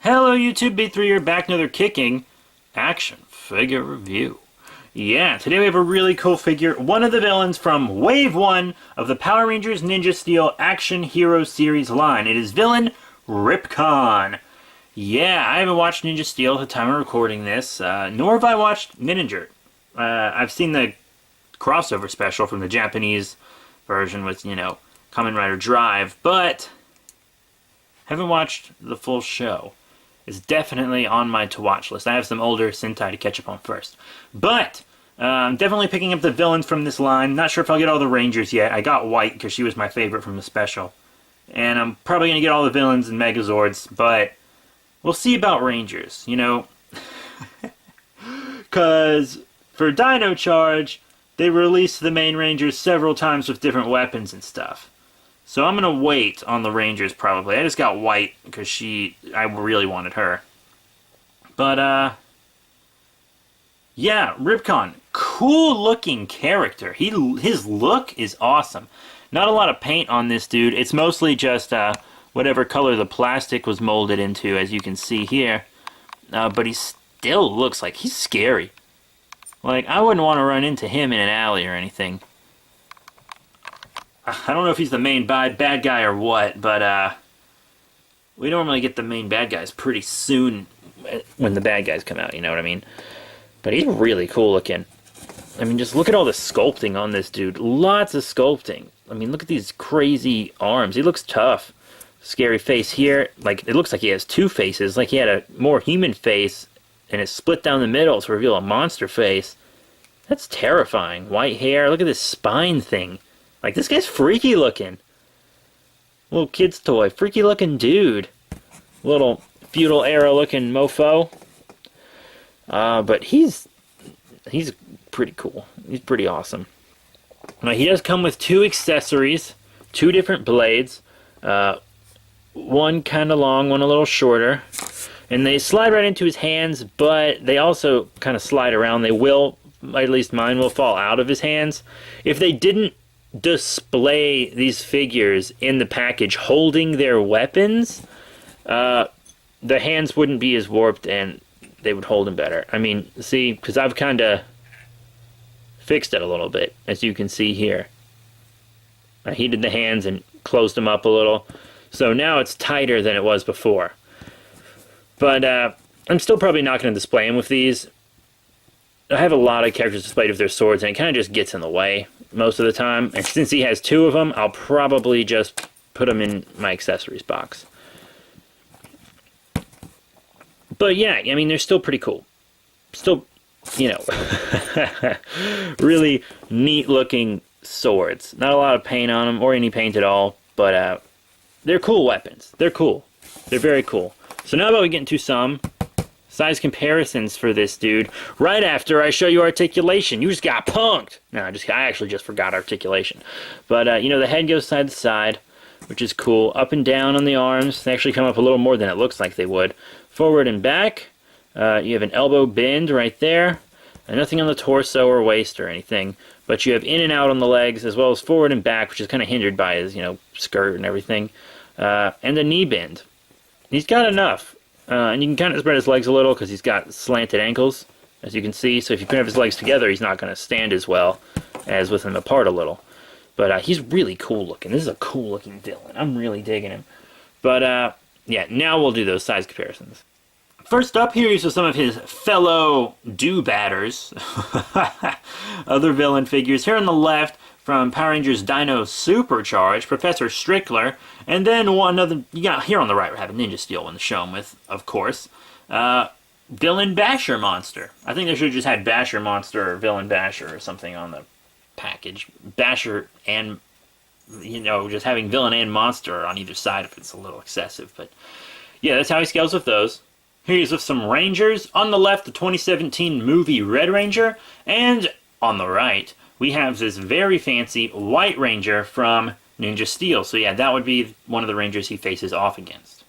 Hello YouTube, B3 here, back another kicking action figure review. Yeah, today we have a really cool figure, one of the villains from Wave 1 of the Power Rangers Ninja Steel Action Hero Series line. It is villain Ripcon. Yeah, I haven't watched Ninja Steel at the time of recording this, nor have I watched Ninja. I've seen the crossover special from the Japanese version with, Kamen Rider Drive, but haven't watched the full show. Is definitely on my to-watch list. I have some older Sentai to catch up on first. But, I'm definitely picking up the villains from this line. Not sure if I'll get all the Rangers yet. I got White because she was my favorite from the special. And I'm probably going to get all the villains and Megazords, but we'll see about Rangers, Because for Dino Charge, they released the main Rangers several times with different weapons and stuff. So I'm going to wait on the Rangers, probably. I just got White, because I really wanted her. But, yeah, Ripcon. Cool-looking character. His look is awesome. Not a lot of paint on this dude. It's mostly just, whatever color the plastic was molded into, as you can see here. But he still looks like he's scary. Like, I wouldn't want to run into him in an alley or anything. I don't know if he's the main bad guy or what, but we normally get the main bad guys pretty soon when the bad guys come out, you know what I mean? But he's really cool looking. I mean, just look at all the sculpting on this dude. Lots of sculpting. I mean, look at these crazy arms. He looks tough. Scary face here. Like, it looks like he has two faces. Like he had a more human face, and it's split down the middle to reveal a monster face. That's terrifying. White hair. Look at this spine thing. Like, this guy's freaky looking. Little kid's toy. Freaky looking dude. Little feudal era looking mofo. But he's pretty cool. He's pretty awesome. Now, he does come with two accessories. Two different blades. One kind of long, one a little shorter. And they slide right into his hands, but they also kind of slide around. They will, at least mine will fall out of his hands. If they didn't display these figures in the package holding their weapons, the hands wouldn't be as warped and they would hold them better. I mean, see, because I've kind of fixed it a little bit, as you can see here. I heated the hands and closed them up a little, so now it's tighter than it was before. But I'm still probably not going to display them with these. I have a lot of characters displayed with their swords, and it kind of just gets in the way most of the time. And since he has two of them, I'll probably just put them in my accessories box. But yeah, I mean, they're still pretty cool. Still, really neat-looking swords. Not a lot of paint on them, or any paint at all, but they're cool weapons. They're cool. They're very cool. So now that we get into some size comparisons for this dude, right after I show you articulation. You just got punked. No, I actually just forgot articulation. But, the head goes side to side, which is cool. Up and down on the arms. They actually come up a little more than it looks like they would. Forward and back. You have an elbow bend right there. And nothing on the torso or waist or anything. But you have in and out on the legs, as well as forward and back, which is kind of hindered by his, skirt and everything. And the knee bend. He's got enough. And you can kind of spread his legs a little because he's got slanted ankles, as you can see. So if you put his legs together, he's not going to stand as well as with them apart a little. But he's really cool looking. This is a cool looking villain. I'm really digging him. But yeah, now we'll do those size comparisons. First up, here is some of his fellow do-batters. Other villain figures. Here on the left, from Power Rangers Dino Supercharge, Professor Strickler, and then you got here on the right, we have a Ninja Steel one to show him with, of course, Villain Basher Monster. I think they should have just had Basher Monster or Villain Basher or something on the package. Basher and, just having Villain and Monster on either side if it's a little excessive, but yeah, that's how he scales with those. Here he's with some Rangers. On the left, the 2017 movie Red Ranger, and on the right, we have this very fancy White Ranger from Ninja Steel. So yeah, that would be one of the Rangers he faces off against.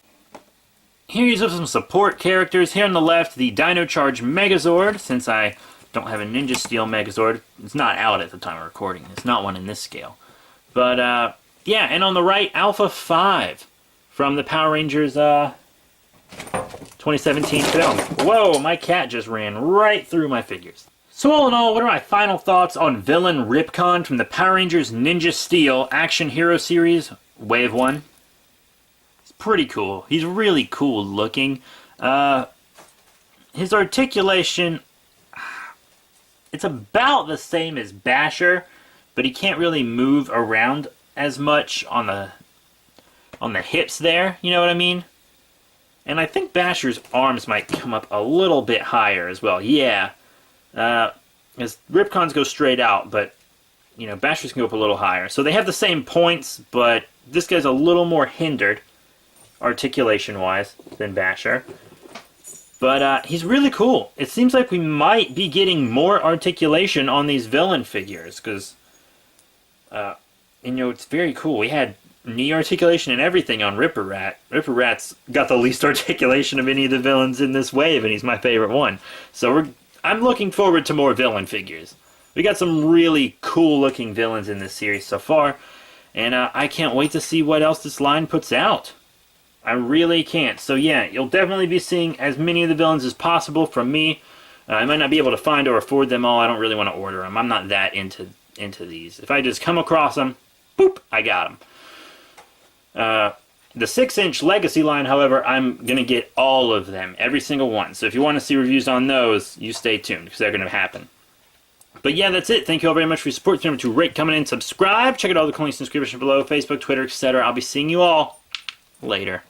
Here he's with some support characters. Here on the left, the Dino Charge Megazord. Since I don't have a Ninja Steel Megazord, it's not out at the time of recording. It's not one in this scale. But yeah, and on the right, Alpha 5 from the Power Rangers 2017 film. Whoa, my cat just ran right through my figures. So all in all, what are my final thoughts on villain Ripcon from the Power Rangers Ninja Steel Action Hero Series, Wave 1? It's pretty cool. He's really cool looking. His articulation, it's about the same as Basher, but he can't really move around as much on the hips there, you know what I mean? And I think Basher's arms might come up a little bit higher as well. Yeah. As Ripcons go straight out, but you know, Basher's can go up a little higher. So they have the same points, but this guy's a little more hindered articulation-wise than Basher. But he's really cool. It seems like we might be getting more articulation on these villain figures, because you know, it's very cool. We had knee articulation and everything on Ripper Rat. Ripper Rat's got the least articulation of any of the villains in this wave, and he's my favorite one. So I'm looking forward to more villain figures. We got some really cool looking villains in this series so far, and I can't wait to see what else this line puts out. I really can't. So yeah, you'll definitely be seeing as many of the villains as possible from me. I might not be able to find or afford them all. I don't really want to order them. I'm not that into these. If I just come across them, boop, I got them. The 6-inch Legacy line, however, I'm going to get all of them, every single one. So if you want to see reviews on those, you stay tuned, because they're going to happen. But yeah, that's it. Thank you all very much for your support. Remember to rate, comment, and subscribe. Check out all the links in the description below, Facebook, Twitter, etc. I'll be seeing you all later.